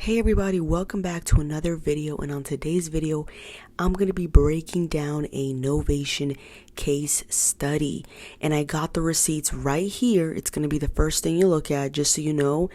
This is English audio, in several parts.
Hey everybody, welcome back to another video, and on today's video I'm going to be breaking down a Novation case study, and I got the receipts right here. It's going to be the first thing you look at, just so you know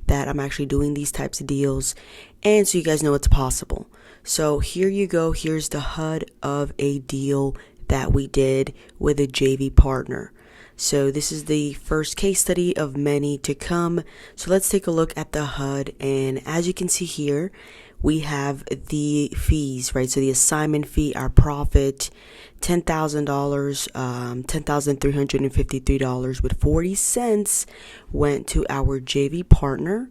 that I'm actually doing these types of deals and so you guys know it's possible. So here you go. Here's the HUD of a deal that we did with a JV partner. So this is the first case study of many to come. So let's take a look at the HUD, and as you can see here, we have the fees, right? So the assignment fee, our profit, $10,000, $10,353 with 40 cents went to our JV partner,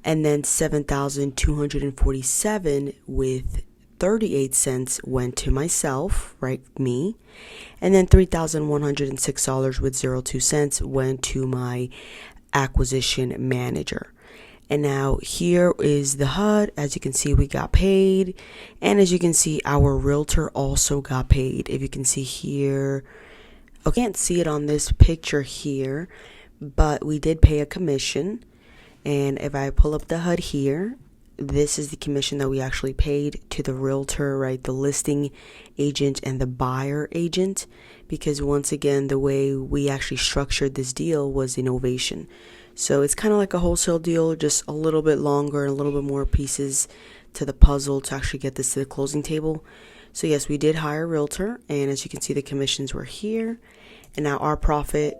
and then $7,247 with 38 cents went to myself, right, me, and then $3,106 with 02 cents went to my acquisition manager. And now here is the HUD. As you can see, we got paid, and as you can see, our realtor also got paid. If you can see here, I can't see it on this picture here, but we did pay a commission. And if I pull up the HUD here, this is the commission that we actually paid to the realtor, right? The listing agent and the buyer agent, because once again, the way we actually structured this deal was Novation. So it's kind of like a wholesale deal, just a little bit longer and a little bit more pieces to the puzzle to actually get this to the closing table. So yes, we did hire a realtor, and as you can see, the commissions were here, and now our profit.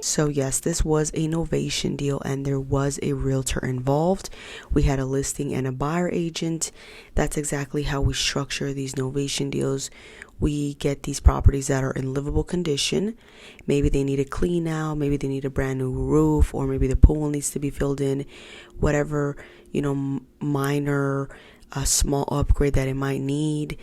So yes, this was a Novation deal, and there was a realtor involved. We had a listing and a buyer agent. That's exactly how we structure these Novation deals. We get these properties that are in livable condition. Maybe they need a clean out, maybe they need a brand new roof, or maybe the pool needs to be filled in. Whatever, minor, small upgrade that it might need.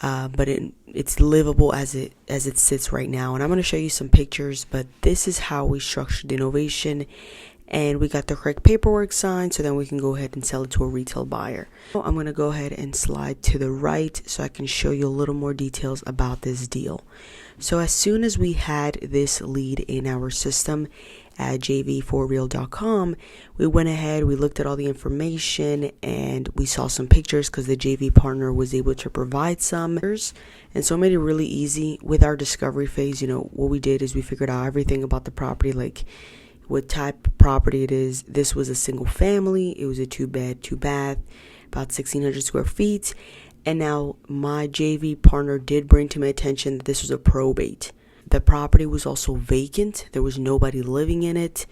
But it's livable as it sits right now, and I'm going to show you some pictures. But this is how we structured the Novation, and we got the correct paperwork signed, so then we can go ahead and sell it to a retail buyer. So I'm going to go ahead and slide to the right so I can show you a little more details about this deal. So as soon as we had this lead in our system at jv4real.com, we went ahead, we looked at all the information, and we saw some pictures because the JV partner was able to provide some. And so it made it really easy with our discovery phase. What we did is we figured out everything about the property, like what type of property it is. This was a single family. It was a 2-bed, 2-bath, about 1,600 square feet. And now my JV partner did bring to my attention that this was a probate. The property was also vacant. There was nobody living in it,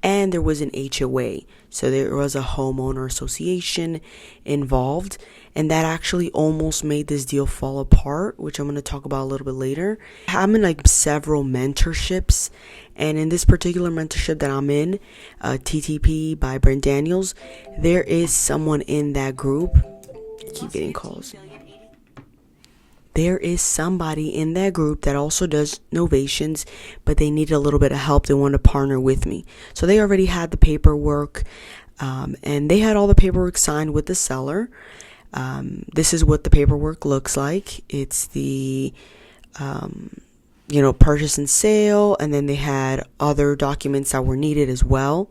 and there was an HOA. So there was a homeowner association involved, and that actually almost made this deal fall apart, which I'm going to talk about a little bit later. I'm in several mentorships, and in this particular mentorship that I'm in, TTP by Brent Daniels, there is someone in that group. I keep getting calls. There is somebody in that group that also does novations, but they needed a little bit of help. They wanted to partner with me. So they already had the paperwork, and they had all the paperwork signed with the seller. This is what the paperwork looks like. It's the, purchase and sale, and then they had other documents that were needed as well.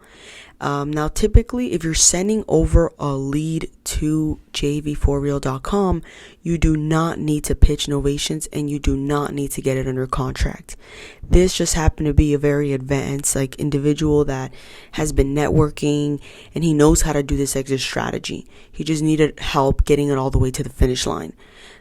Now, typically, if you're sending over a lead to jv4real.com, you do not need to pitch novations, and you do not need to get it under contract. This just happened to be a very advanced individual that has been networking, and he knows how to do this exit strategy. He just needed help getting it all the way to the finish line.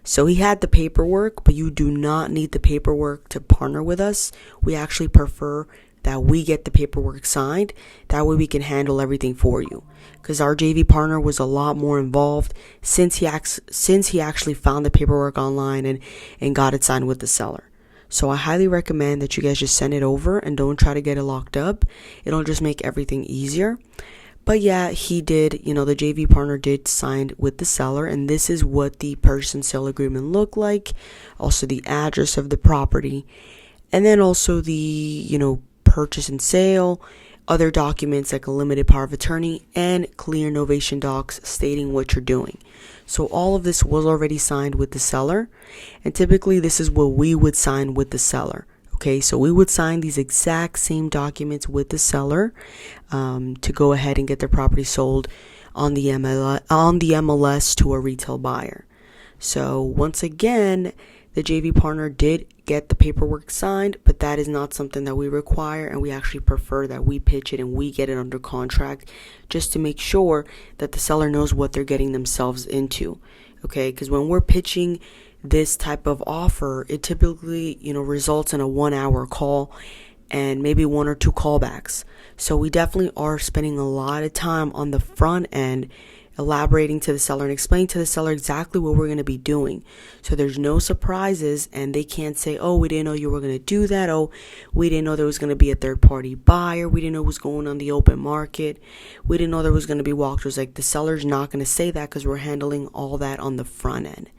So he had the paperwork, but you do not need the paperwork to partner with us. We actually prefer that we get the paperwork signed. That way we can handle everything for you, because our JV partner was a lot more involved since he actually found the paperwork online and got it signed with the seller. So I highly recommend that you guys just send it over and don't try to get it locked up. It'll just make everything easier. But yeah, he did, the JV partner did sign with the seller, and this is what the purchase and sale agreement looked like. Also the address of the property, and then also the, purchase and sale, other documents like a limited power of attorney, and clear Novation docs stating what you're doing. So all of this was already signed with the seller, and typically this is what we would sign with the seller. Okay, so we would sign these exact same documents with the seller to go ahead and get their property sold on the MLS to a retail buyer. So once again, the JV partner did get the paperwork signed, but that is not something that we require, and we actually prefer that we pitch it and we get it under contract just to make sure that the seller knows what they're getting themselves into. Okay, because when we're pitching this type of offer, it typically, results in a 1-hour call and maybe 1 or 2 callbacks. So we definitely are spending a lot of time on the front end elaborating to the seller and explaining to the seller exactly what we're going to be doing. So there's no surprises, and they can't say, oh, we didn't know you were going to do that. Oh, we didn't know there was going to be a third-party buyer. We didn't know what was going on the open market. We didn't know there was going to be walkthroughs. Like, the seller's not going to say that because we're handling all that on the front end.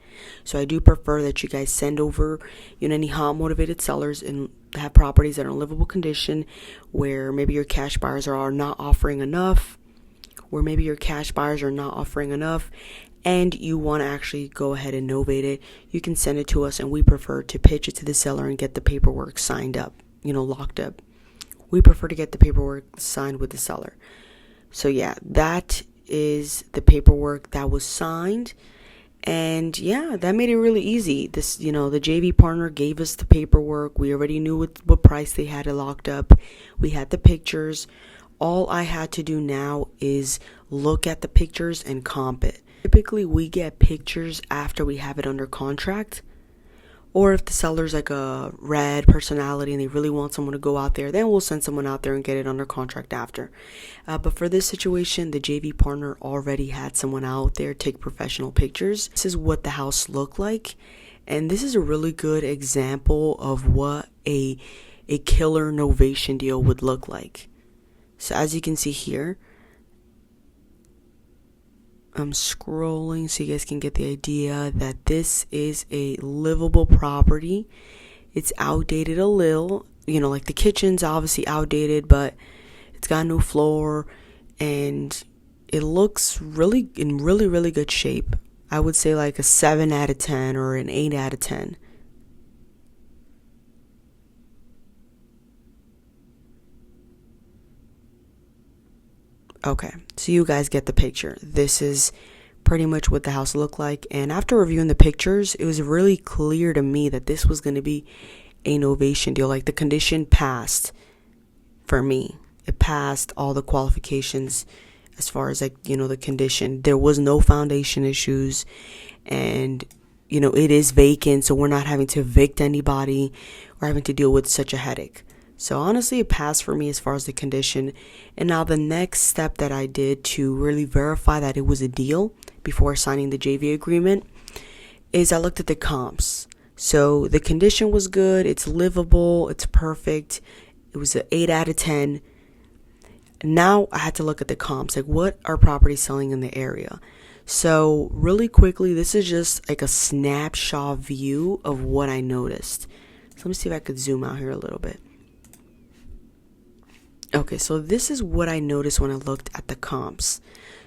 So I do prefer that you guys send over, any hot motivated sellers and have properties that are in livable condition, where maybe your cash buyers are not offering enough, and you want to actually go ahead and novate it. You can send it to us, and we prefer to pitch it to the seller and get the paperwork signed up, locked up. We prefer to get the paperwork signed with the seller. So yeah, that is the paperwork that was signed. And yeah, that made it really easy. This, the JV partner gave us the paperwork. We already knew what price they had it locked up. We had the pictures. All I had to do now is look at the pictures and comp it. Typically, we get pictures after we have it under contract. Or if the seller's like a red personality and they really want someone to go out there, then we'll send someone out there and get it under contract after. But for this situation, the JV partner already had someone out there take professional pictures. This is what the house looked like. And this is a really good example of what a killer novation deal would look like. So as you can see here, I'm scrolling so you guys can get the idea that this is a livable property. It's outdated a little, like the kitchen's obviously outdated, but it's got a new floor and it looks really in really good shape. I would say like a 7 out of 10 or an 8 out of 10. Okay, so you guys get the picture. This is pretty much what the house looked like. And after reviewing the pictures, it was really clear to me that this was going to be a novation deal. Like, the condition passed for me. It passed all the qualifications as far as the condition. There was no foundation issues, and it is vacant, so we're not having to evict anybody or having to deal with such a headache. So honestly, it passed for me as far as the condition. And now the next step that I did to really verify that it was a deal before signing the JV agreement is I looked at the comps. So the condition was good, it's livable, it's perfect. It was an 8 out of 10. Now I had to look at the comps, like what are properties selling in the area. So really quickly, this is just like a snapshot view of what I noticed. So let me see if I could zoom out here a little bit. Okay, so this is what I noticed when I looked at the comps.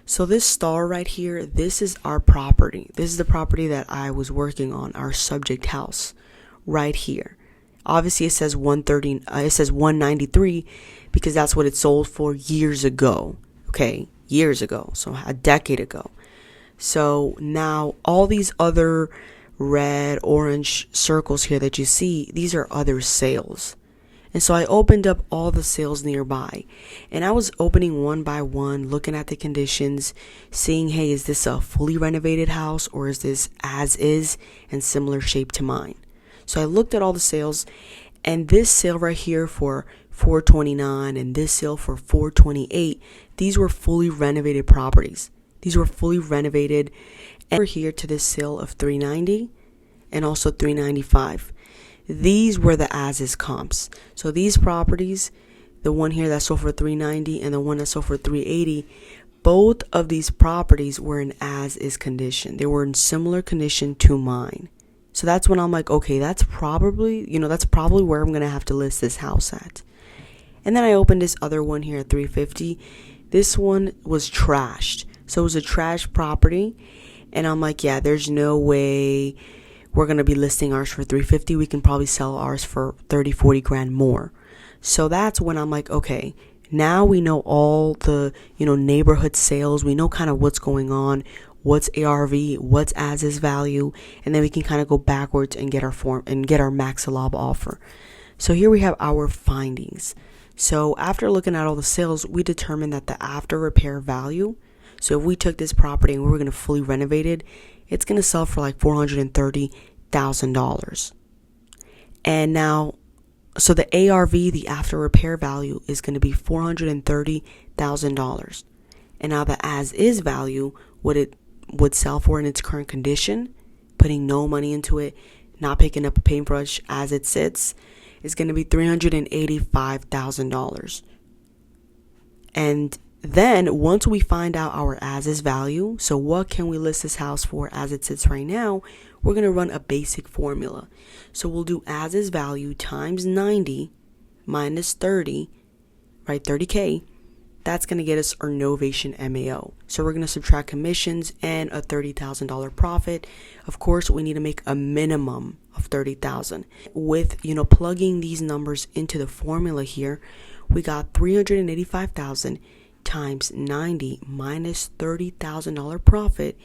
So this star right here, this is our property. This is the property that I was working on, our subject house right here. Obviously, it says 130. It says 193 because that's what it sold for years ago. Okay, years ago, so a decade ago. So now all these other red, orange circles here that you see, these are other sales. And so I opened up all the sales nearby, and I was opening one by one, looking at the conditions, seeing, hey, is this a fully renovated house or is this as is and similar shape to mine? So I looked at all the sales, and this sale right here for $429 and this sale for $428, these were fully renovated properties. These were fully renovated. And we're here to this sale of $390 and also $395. These were the as-is comps. So these properties, the one here that sold for $390 and the one that sold for $380, both of these properties were in as-is condition. They were in similar condition to mine. So that's when I'm like, okay, that's probably where I'm going to have to list this house at. And then I opened this other one here at $350. This one was trashed. So it was a trash property. And I'm like, yeah, there's no way we're going to be listing ours for 350, we can probably sell ours for 30-40 grand more. So that's when I'm like, okay, now we know all the, neighborhood sales. We know kind of what's going on, what's ARV, what's as is value, and then we can kind of go backwards and get our max allowable offer. So here we have our findings. So after looking at all the sales, we determined that the after repair value, so if we took this property and we were going to fully renovate it, it's going to sell for like $430,000. And now, so the ARV, the after repair value, is going to be $430,000. And now the as is value, what it would sell for in its current condition, putting no money into it, not picking up a paintbrush as it sits, is going to be $385,000. And then once we find out our as is value, so what can we list this house for as it sits right now, we're going to run a basic formula. So we'll do as is value times 90 minus 30, right, 30K. That's going to get us our Novation MAO. So we're going to subtract commissions and a $30,000 profit. Of course, we need to make a minimum of $30,000. With, plugging these numbers into the formula here, we got $385,000 times 90 minus $30,000 profit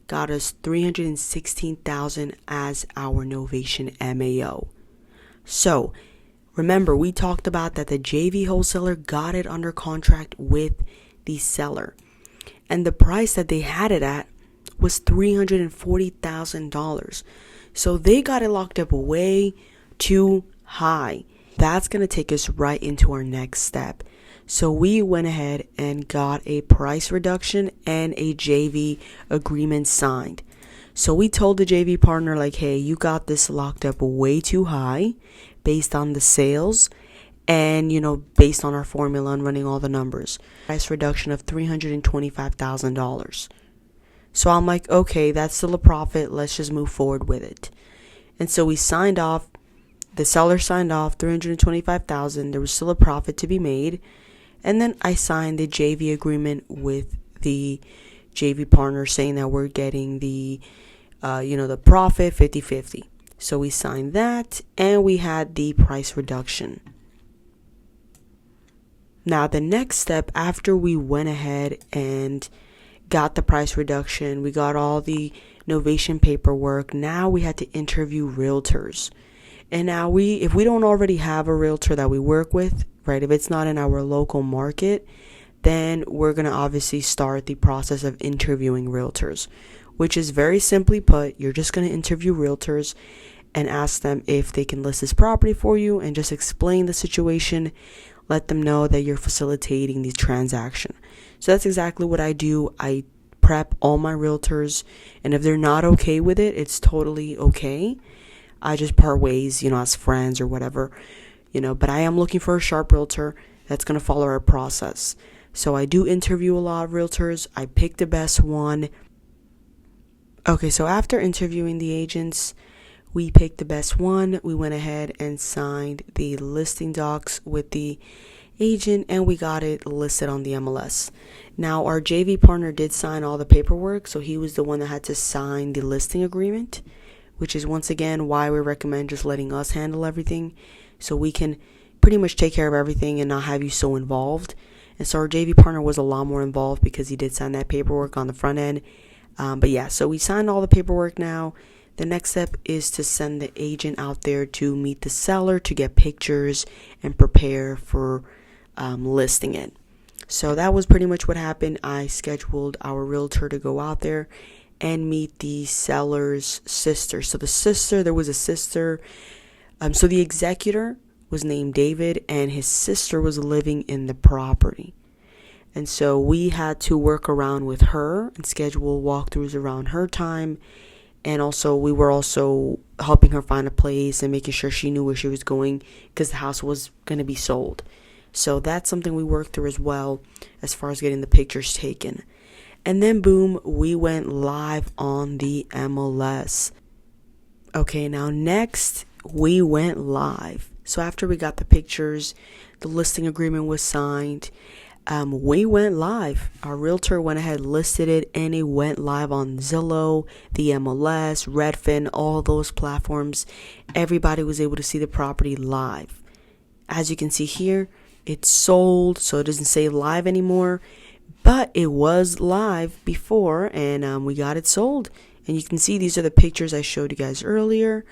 got us $316,000 as our Novation MAO. So remember, we talked about that the JV wholesaler got it under contract with the seller, and the price that they had it at was $340,000. So they got it locked up way too high. That's going to take us right into our next step. So we went ahead and got a price reduction and a JV agreement signed. So we told the JV partner, like, hey, you got this locked up way too high based on the sales and, based on our formula and running all the numbers. Price reduction of $325,000. So I'm like, okay, that's still a profit. Let's just move forward with it. And so we signed off. The seller signed off $325,000. There was still a profit to be made. And then I signed the JV agreement with the JV partner saying that we're getting the, the profit 50-50. So we signed that and we had the price reduction. Now the next step, after we went ahead and got the price reduction, we got all the Novation paperwork. Now we had to interview realtors. And now if we don't already have a realtor that we work with, right, if it's not in our local market, then we're going to obviously start the process of interviewing realtors, which is very simply put, you're just going to interview realtors and ask them if they can list this property for you and just explain the situation, let them know that you're facilitating the transaction. So that's exactly what I do. I prep all my realtors, and if they're not okay with it, it's totally okay. I just part ways, as friends or whatever, but I am looking for a sharp realtor that's going to follow our process. So I do interview a lot of realtors. I pick the best one. Okay, so after interviewing the agents, we picked the best one. We went ahead and signed the listing docs with the agent and we got it listed on the MLS. Now, our JV partner did sign all the paperwork, so he was the one that had to sign the listing agreement, which is once again why we recommend just letting us handle everything so we can pretty much take care of everything and not have you so involved. And so our JV partner was a lot more involved because he did sign that paperwork on the front end. But yeah, so we signed all the paperwork now. The next step is to send the agent out there to meet the seller to get pictures and prepare for listing it. So that was pretty much what happened. I scheduled our realtor to go out there and meet the seller's sister. So there was a sister. So the executor was named David and his sister was living in the property. And so we had to work around with her and schedule walkthroughs around her time. And also we were also helping her find a place and making sure she knew where she was going because the house was going to be sold. So that's something we worked through as well as far as getting the pictures taken. And then boom, we went live on the MLS. Okay, now next we went live. So after we got the pictures, the listing agreement was signed. we went live. Our realtor went ahead, listed it, and it went live on Zillow, the MLS, Redfin, all those platforms. Everybody was able to see the property live. As you can see here, it's sold, so it doesn't say live anymore, but it was live before, and we got it sold. And you can see these are the pictures I showed you guys earlier.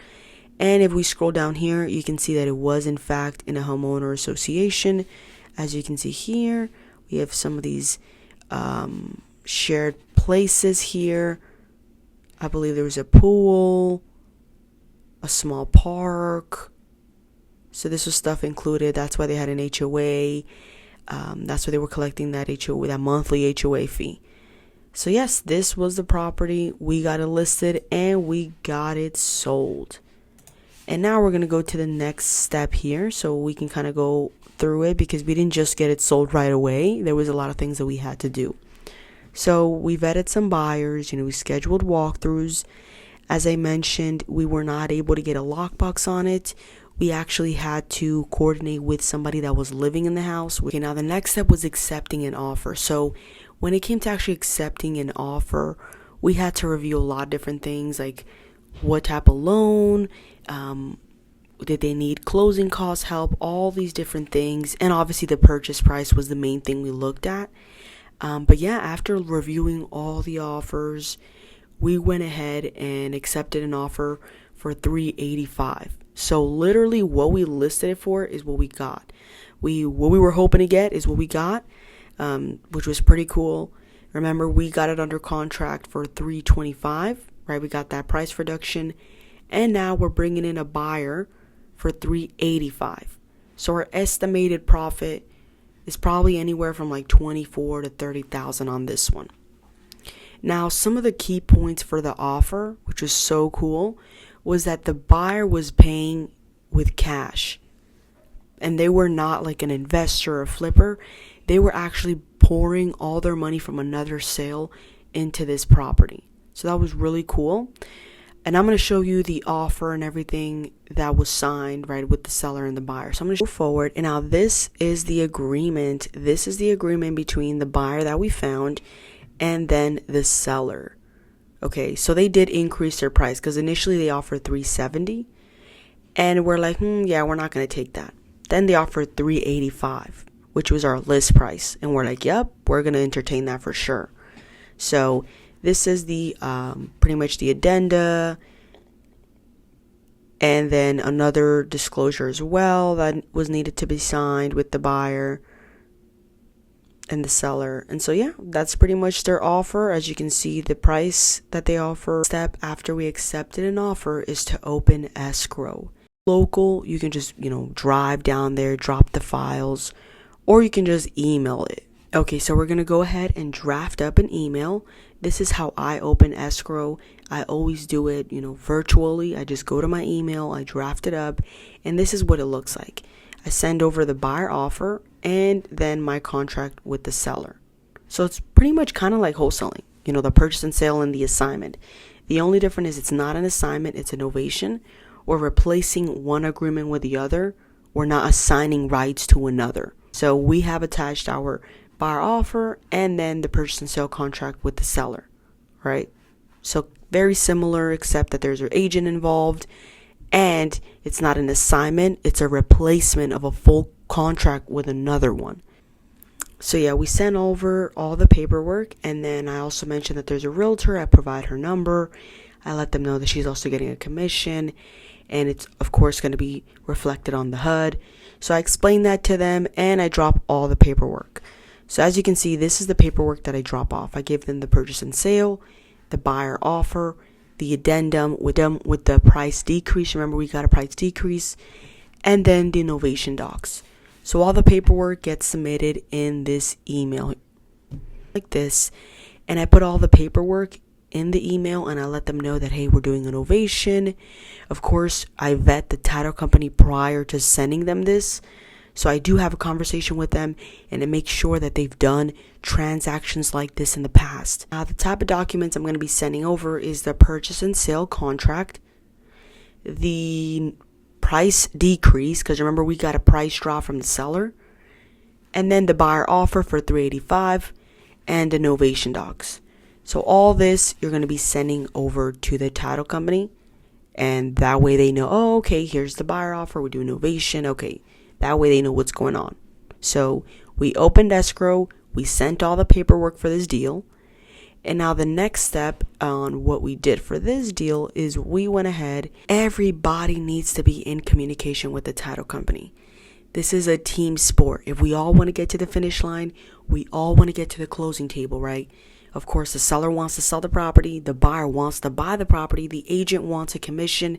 And if we scroll down here, you can see that it was in fact in a homeowner association. As you can see here, we have some of these shared places here. I believe there was a pool, a small park. So this was stuff included. That's why they had an HOA. That's why they were collecting that HOA, that monthly HOA fee. So yes, this was the property. We got it listed and we got it sold. And now we're going to go to the next step here so we can kind of go through it, because we didn't just get it sold right away. There was a lot of things that we had to do. So we vetted some buyers, we scheduled walkthroughs. As I mentioned, we were not able to get a lockbox on it. We actually had to coordinate with somebody that was living in the house. Okay, now the next step was accepting an offer. So when it came to actually accepting an offer, we had to review a lot of different things, like what type of loan, did they need closing costs help, all these different things. And obviously the purchase price was the main thing we looked at. But yeah, after reviewing all the offers, we went ahead and accepted an offer for $385. So literally what we listed it for is what we got. What we were hoping to get is what we got, which was pretty cool. Remember, we got it under contract for $325, right? We got that price reduction, and now we're bringing in a buyer for $385. So our estimated profit is probably anywhere from like $24,000 to $30,000 on this one. Now, some of the key points for the offer, which was so cool, was that the buyer was paying with cash, and they were not like an investor or flipper. They were actually pouring all their money from another sale into this property. So that was really cool. And I'm going to show you the offer and everything that was signed, right, with the seller and the buyer. So I'm going to go forward. And now this is the agreement. This is the agreement between the buyer that we found and then the seller. Okay, so they did increase their price, because initially they offered $370, and we're like, yeah, we're not going to take that. Then they offered $385, which was our list price, and we're like, yep, we're going to entertain that for sure. So this is the pretty much the addenda, and then another disclosure as well that was needed to be signed with the buyer and the seller. And so yeah, that's pretty much their offer. As you can see, the price that they offer. Step after we accepted an offer is to open escrow. Local, you can just drive down there, drop the files, or you can just email it. Okay, so we're gonna go ahead and draft up an email. This is how I open escrow. I always do it virtually. I just go to my email, I draft it up, and this is what it looks like. I send over the buyer offer and then my contract with the seller. So it's pretty much kind of like wholesaling, the purchase and sale and the assignment. The only difference is it's not an assignment, it's a novation. We're replacing one agreement with the other. We're not assigning rights to another. So we have attached our buyer offer and then the purchase and sale contract with the seller, right? So very similar, except that there's an agent involved. And it's not an assignment, it's a replacement of a full contract with another one. So yeah, we sent over all the paperwork, and then I also mentioned that there's a realtor. I provide her number. I let them know that she's also getting a commission, and it's of course going to be reflected on the HUD. So I explained that to them, and I drop all the paperwork. So as you can see, this is the paperwork that I drop off. I give them the purchase and sale, the buyer offer, the addendum with the price decrease. Remember, we got a price decrease, and then the Novation docs. So all the paperwork gets submitted in this email like this, and I put all the paperwork in the email, and I let them know that, hey, we're doing a novation. Of course, I vet the title company prior to sending them this. So I do have a conversation with them, and it makes sure that they've done transactions like this in the past. Now, the type of documents I'm going to be sending over is the purchase and sale contract, the price decrease, because remember we got a price drop from the seller, and then the buyer offer for $385 and the novation docs. So all this you're going to be sending over to the title company, and that way they know, oh, okay, here's the buyer offer, we're doing novation. Okay, that way they know what's going on. So we opened escrow, we sent all the paperwork for this deal, and now the next step on what we did for this deal is we went ahead. Everybody needs to be in communication with the title company. This is a team sport. If we all want to get to the finish line, we all want to get to the closing table, right? Of course, the seller wants to sell the property, the buyer wants to buy the property, the agent wants a commission,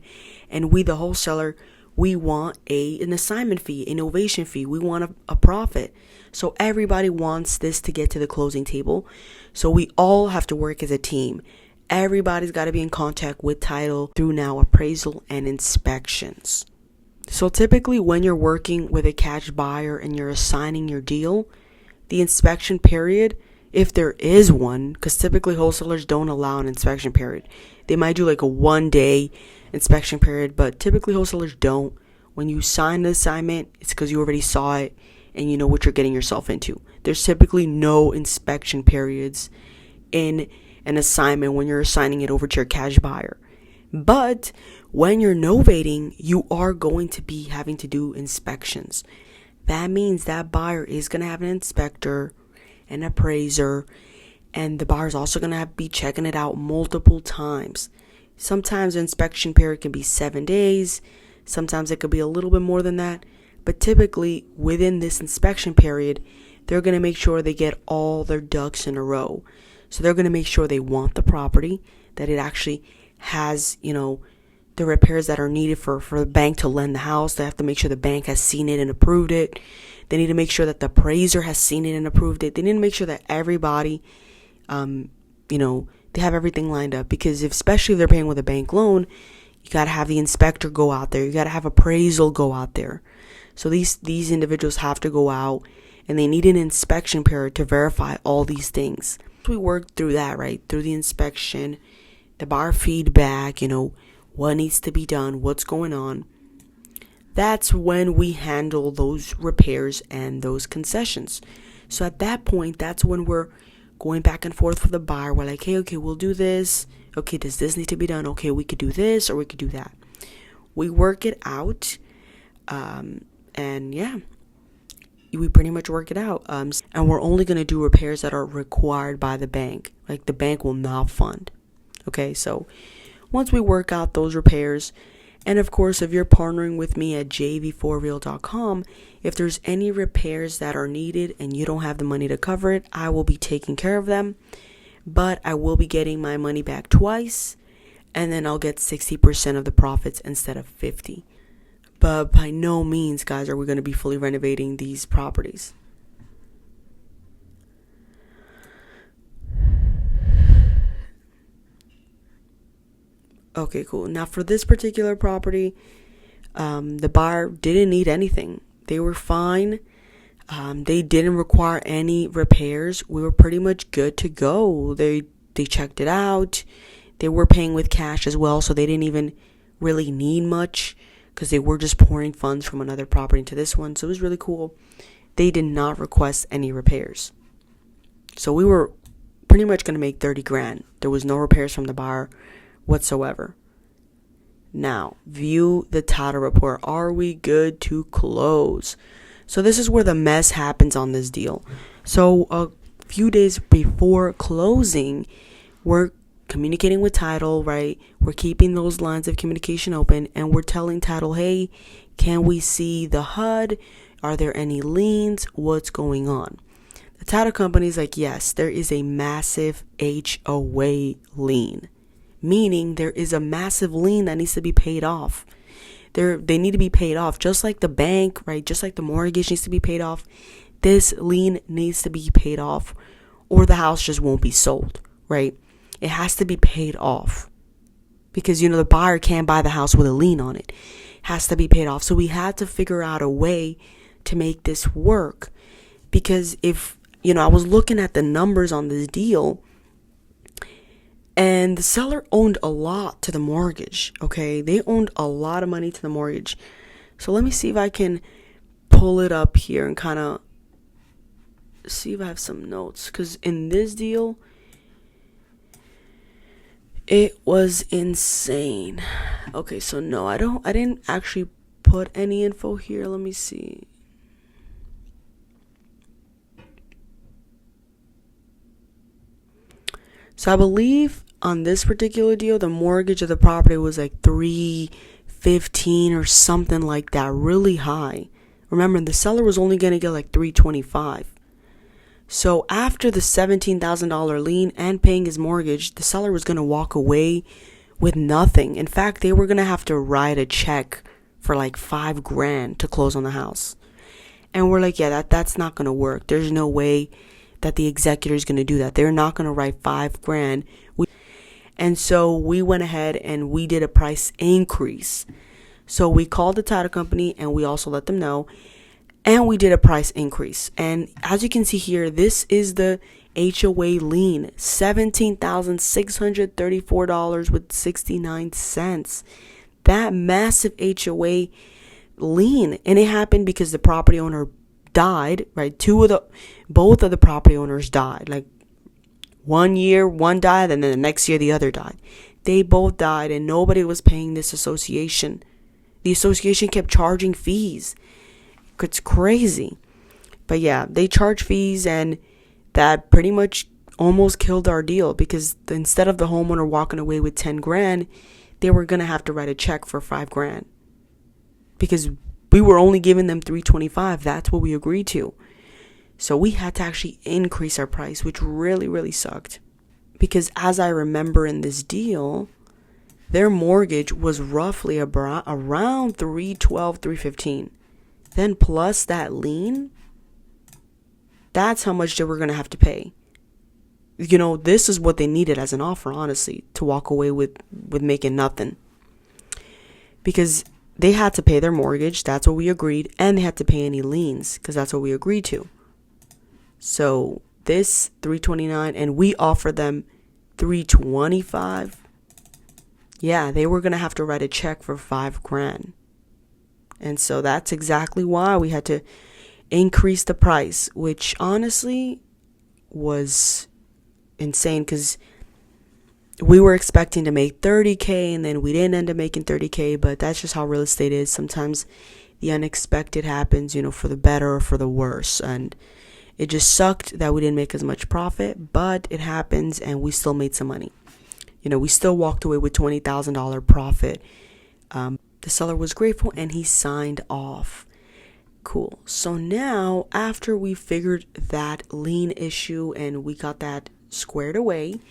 and we, the wholesaler, we want an assignment fee, a novation fee. We want a profit. So everybody wants this to get to the closing table. So we all have to work as a team. Everybody's got to be in contact with title through now appraisal and inspections. So typically when you're working with a cash buyer and you're assigning your deal, the inspection period, if there is one, because typically wholesalers don't allow an inspection period. They might do like a 1-day inspection period, but typically wholesalers don't. When you sign the assignment, it's because you already saw it and you know what you're getting yourself into. There's typically no inspection periods in an assignment when you're assigning it over to your cash buyer. But when you're novating, you are going to be having to do inspections. That means that buyer is going to have an inspector, an appraiser, and the buyer's also going to be checking it out multiple times. Sometimes the inspection period can be 7 days. Sometimes it could be a little bit more than that. But typically, within this inspection period, they're going to make sure they get all their ducks in a row. So they're going to make sure they want the property, that it actually has, the repairs that are needed for the bank to lend the house. They have to make sure the bank has seen it and approved it. They need to make sure that the appraiser has seen it and approved it. They need to make sure that everybody, they have everything lined up. Because especially if they're paying with a bank loan, you got to have the inspector go out there. You got to have appraisal go out there. So these individuals have to go out, and they need an inspection period to verify all these things. We work through that, right? Through the inspection, the buyer feedback, what needs to be done, what's going on. That's when we handle those repairs and those concessions. So at that point, that's when we're going back and forth with the buyer. We're like, hey, okay, we'll do this. Okay, does this need to be done? Okay, we could do this or we could do that. We work it out. And yeah, we pretty much work it out. And we're only going to do repairs that are required by the bank. Like the bank will not fund. Okay, so once we work out those repairs, and of course, if you're partnering with me at jv4real.com, if there's any repairs that are needed and you don't have the money to cover it, I will be taking care of them. But I will be getting my money back twice, and then I'll get 60% of the profits instead of 50%. But by no means, guys, are we going to be fully renovating these properties. Okay, cool. Now for this particular property, the buyer didn't need anything. They were fine. They didn't require any repairs. We were pretty much good to go. They checked it out. They were paying with cash as well, so they didn't even really need much because they were just pouring funds from another property into this one. So it was really cool. They did not request any repairs. So we were pretty much going to make 30 grand. There was no repairs from the buyer whatsoever. Now, view the title report. Are we good to close? So this is where the mess happens on this deal. So a few days before closing, we're communicating with title, right? We're keeping those lines of communication open, and we're telling title, hey, can we see the HUD? Are there any liens? What's going on? The title company is like, yes, there is a massive HOA lien, meaning there is a massive lien that needs to be paid off. They need to be paid off, just like the bank, right? Just like the mortgage needs to be paid off. This lien needs to be paid off, or the house just won't be sold, right? It has to be paid off because, the buyer can't buy the house with a lien on it. It has to be paid off. So we had to figure out a way to make this work, because if, I was looking at the numbers on this deal, and the seller owned a lot to the mortgage, okay? They owned a lot of money to the mortgage. So let me see if I can pull it up here and kind of see if I have some notes, because in this deal, it was insane. Okay, so no, I didn't actually put any info here. Let me see. So I believe on this particular deal, the mortgage of the property was like $315 or something like that, really high. Remember, the seller was only going to get like $325. So after the $17,000 lien and paying his mortgage, the seller was going to walk away with nothing. In fact, they were going to have to write a check for like $5,000 to close on the house. And we're like, yeah, that's not going to work. There's no way that the executor is going to do that. They're not going to write $5,000. And so we went ahead and we did a price increase. So we called the title company and we also let them know. And we did a price increase. And as you can see here, this is the HOA lien, $17,634.69. That massive HOA lien. And it happened because the property owner died, right? Both of the property owners died. Like 1 year, one died, and then the next year the other died. They both died and nobody was paying this association. The association kept charging fees. It's crazy. But yeah, they charge fees, and that pretty much almost killed our deal, because instead of the homeowner walking away with $10,000, they were going to have to write a check for $5,000, because we were only giving them $325. That's what we agreed to. So we had to actually increase our price, which really, really sucked, because as I remember in this deal, their mortgage was roughly around $312, $315. Then plus that lien, that's how much they were going to have to pay. You know, this is what they needed as an offer, honestly, to walk away with making nothing. Because they had to pay their mortgage, that's what we agreed, and they had to pay any liens, because that's what we agreed to. So this $329, and we offered them $325. Yeah, they were going to have to write a check for $5,000. And so that's exactly why we had to increase the price, which honestly was insane, because we were expecting to make $30,000 and then we didn't end up making $30,000. But that's just how real estate is. Sometimes the unexpected happens, for the better or for the worse. And it just sucked that we didn't make as much profit, but it happens, and we still made some money. We still walked away with $20,000 profit. The seller was grateful and he signed off. Cool. So now, after we figured that lien issue and we got that squared away,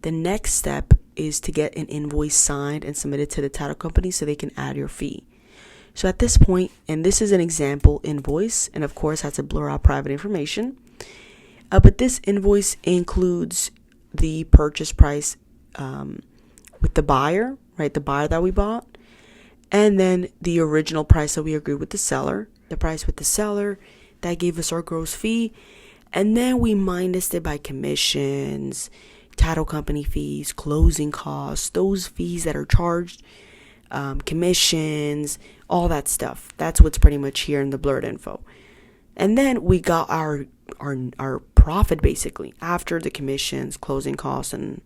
the next step is to get an invoice signed and submitted to the title company so they can add your fee. So at this point, and this is an example invoice, and of course has to blur out private information, but this invoice includes the purchase price with the buyer, right? The buyer that we bought. And then the original price that we agreed with the seller, the price with the seller, that gave us our gross fee. And then we minused it by commissions, title company fees, closing costs, those fees that are charged, commissions, all that stuff. That's what's pretty much here in the blurred info. And then we got our profit, basically, after the commissions, closing costs, and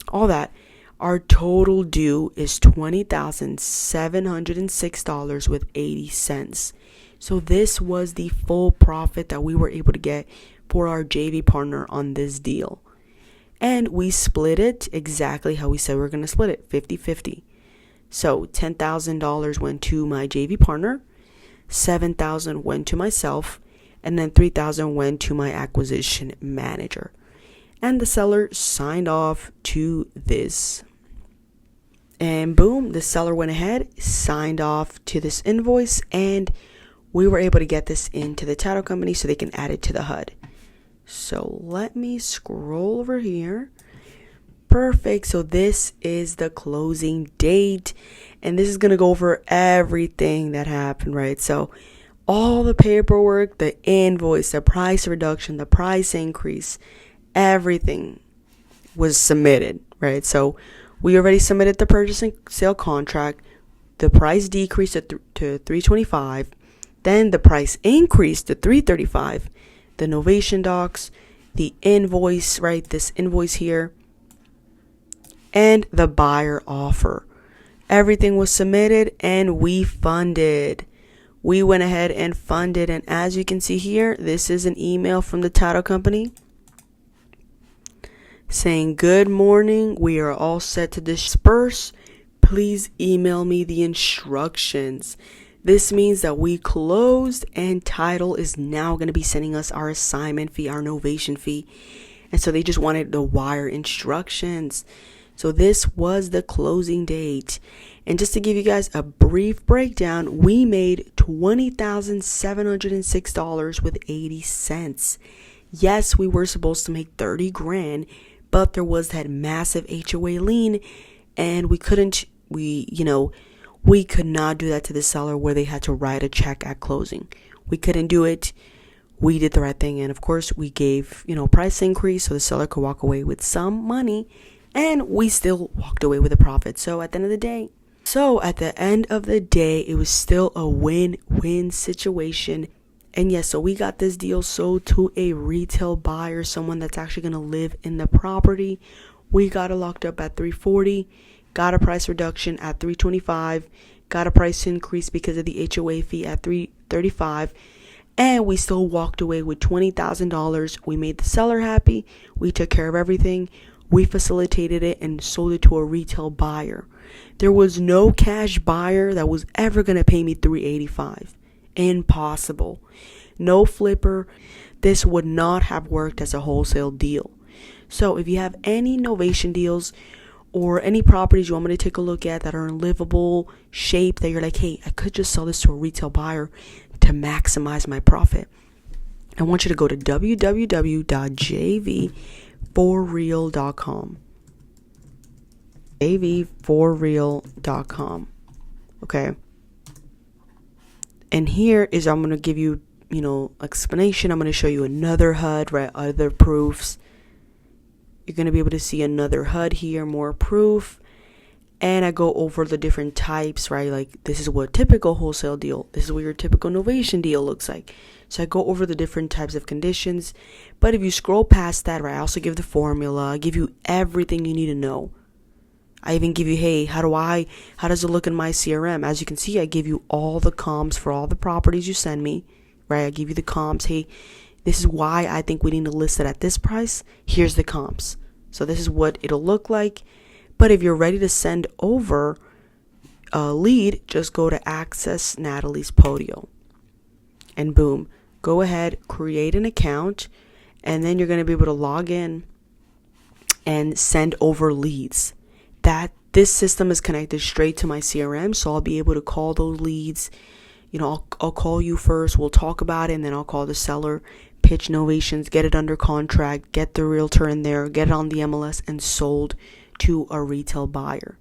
all that. Our total due is $20,706.80. So this was the full profit that we were able to get for our JV partner on this deal. And we split it exactly how we said we were going to split it, 50-50. So $10,000 went to my JV partner, $7,000 went to myself, and then $3,000 went to my acquisition manager. And the seller signed off to this. And boom, the seller went ahead, signed off to this invoice, and we were able to get this into the title company so they can add it to the HUD. So let me scroll over here. Perfect. So this is the closing date, and this is going to go over everything that happened, right? So all the paperwork, the invoice, the price reduction, the price increase, everything was submitted, right? So we already submitted the purchase and sale contract. The price decreased to $325. Then the price increased to $335. the Novation docs, the invoice, right? This invoice here, and the buyer offer. Everything was submitted and we funded. We went ahead and funded. And as you can see here, this is an email from the title company saying, good morning, we are all set to disperse. Please email me the instructions. This means that we closed and title is now going to be sending us our assignment fee, our novation fee. And so they just wanted the wire instructions. So this was the closing date. And just to give you guys a brief breakdown, we made $20,706 with 80 cents. Yes, we were supposed to make 30 grand, but there was that massive HOA lien and we could not do that to the seller where they had to write a check at closing. We couldn't do it. We did the right thing. And of course we gave, price increase so the seller could walk away with some money, and we still walked away with a profit. So at the end of the day, it was still a win-win situation. And yes, so we got this deal sold to a retail buyer, someone that's actually going to live in the property. We got it locked up at $340, got a price reduction at $325, got a price increase because of the HOA fee at $335, and we still walked away with $20,000. We made the seller happy. We took care of everything. We facilitated it and sold it to a retail buyer. There was no cash buyer that was ever going to pay me $385. Impossible. No flipper. This would not have worked as a wholesale deal. So if you have any novation deals or any properties you want me to take a look at that are in livable shape, that you're like, hey, I could just sell this to a retail buyer to maximize my profit, I want you to go to www.jv4real.com. jv4real.com. Okay. And here is, I'm going to give you, explanation. I'm going to show you another HUD, right? Other proofs. You're going to be able to see another HUD here, more proof. And I go over the different types, right? Like, this is what a typical wholesale deal, this is what your typical novation deal looks like. So I go over the different types of conditions. But if you scroll past that, right, I also give the formula. I give you everything you need to know. I even give you, hey, how does it look in my CRM? As you can see, I give you all the comps for all the properties you send me, right? I give you the comps. Hey, this is why I think we need to list it at this price. Here's the comps. So this is what it'll look like. But if you're ready to send over a lead, just go to access Nataly's podio. And boom, go ahead, create an account. And then you're going to be able to log in and send over leads. This system is connected straight to my CRM, so I'll be able to call those leads. I'll call you first, we'll talk about it, and then I'll call the seller, pitch novations, get it under contract, get the realtor in there, get it on the MLS and sold to a retail buyer.